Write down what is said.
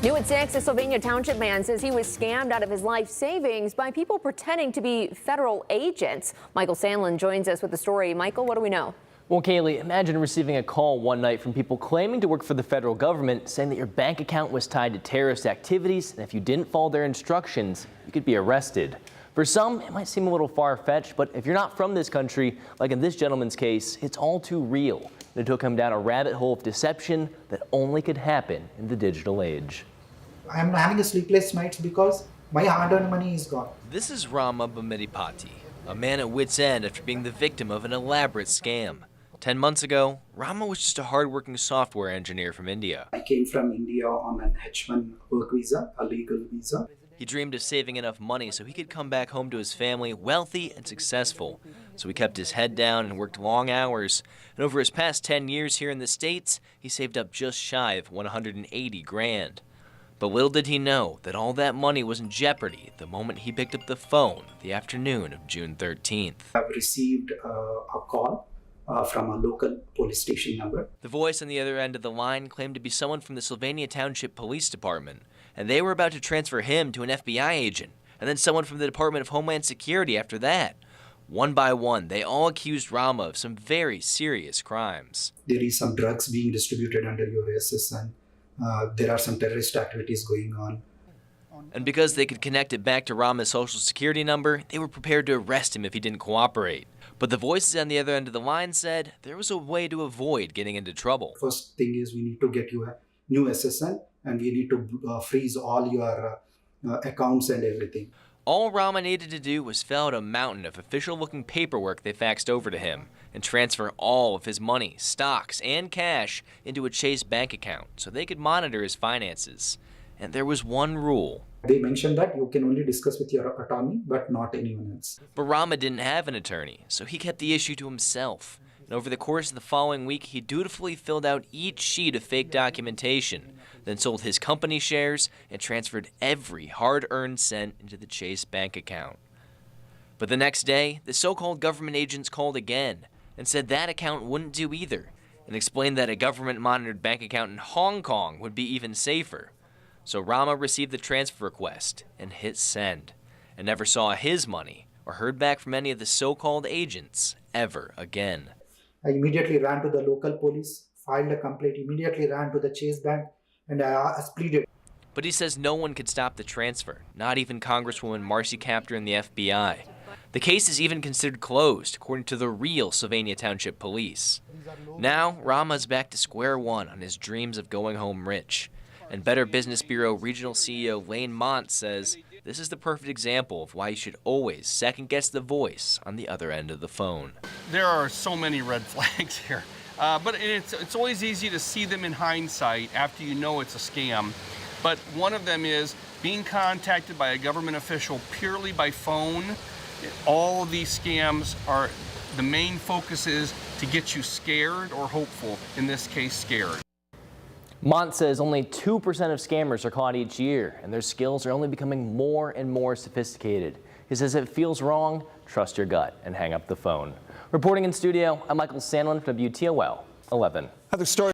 New at 6, a Sylvania Township man says he was scammed out of his life savings by people pretending to be federal agents. Michael Sandlin joins us with the story. Michael, what do we know? Well, Kaylee, imagine receiving a call one night from people claiming to work for the federal government, saying that your bank account was tied to terrorist activities, and if you didn't follow their instructions, you could be arrested. For some, it might seem a little far-fetched, but if you're not from this country, like in this gentleman's case, it's all too real. It took him down a rabbit hole of deception that only could happen in the digital age. I'm having a sleepless nights because my hard-earned money is gone. This is Rama Bhamidipati, a man at wit's end after being the victim of an elaborate scam. 10 months ago, Rama was just a hard-working software engineer from India. I came from India on an H1 work visa, a legal visa. He dreamed of saving enough money so he could come back home to his family wealthy and successful. So he kept his head down and worked long hours. And over his past 10 years here in the States, he saved up just shy of 180 grand. But little did he know that all that money was in jeopardy the moment he picked up the phone the afternoon of June 13th. I've received a call from a local police station number. The voice on the other end of the line claimed to be someone from the Sylvania Township Police Department, and they were about to transfer him to an FBI agent, and then someone from the Department of Homeland Security after that. One by one, they all accused Rama of some very serious crimes. There is some drugs being distributed under your SSN. There are some terrorist activities going on. And because they could connect it back to Rama's social security number, they were prepared to arrest him if he didn't cooperate. But the voices on the other end of the line said there was a way to avoid getting into trouble. First thing is we need to get you a new SSN and we need to freeze all your accounts and everything. All Rama needed to do was fill out a mountain of official-looking paperwork they faxed over to him and transfer all of his money, stocks, and cash into a Chase bank account so they could monitor his finances. And there was one rule. They mentioned that you can only discuss with your attorney, but not anyone else. But Rama didn't have an attorney, so he kept the issue to himself. And over the course of the following week, he dutifully filled out each sheet of fake documentation, then sold his company shares and transferred every hard-earned cent into the Chase bank account. But the next day, the so-called government agents called again and said that account wouldn't do either, and explained that a government-monitored bank account in Hong Kong would be even safer. So Rama received the transfer request and hit send, and never saw his money or heard back from any of the so-called agents ever again. I immediately ran to the local police, filed a complaint, immediately ran to the Chase bank, and I pleaded. But he says no one could stop the transfer, not even Congresswoman Marcy Kaptur and the FBI. The case is even considered closed, according to the real Sylvania Township Police. Now, Rama's back to square one on his dreams of going home rich. And Better Business Bureau Regional CEO Lane Mont says this is the perfect example of why you should always second-guess the voice on the other end of the phone. There are so many red flags here, but it's always easy to see them in hindsight after you know it's a scam. But one of them is being contacted by a government official purely by phone. All of these scams are, the main focus is to get you scared or hopeful, in this case scared. Mont says only 2% of scammers are caught each year, and their skills are only becoming more and more sophisticated. He says if it feels wrong, trust your gut and hang up the phone. Reporting in studio, I'm Michael Sandlin from WTOL 11. Other story.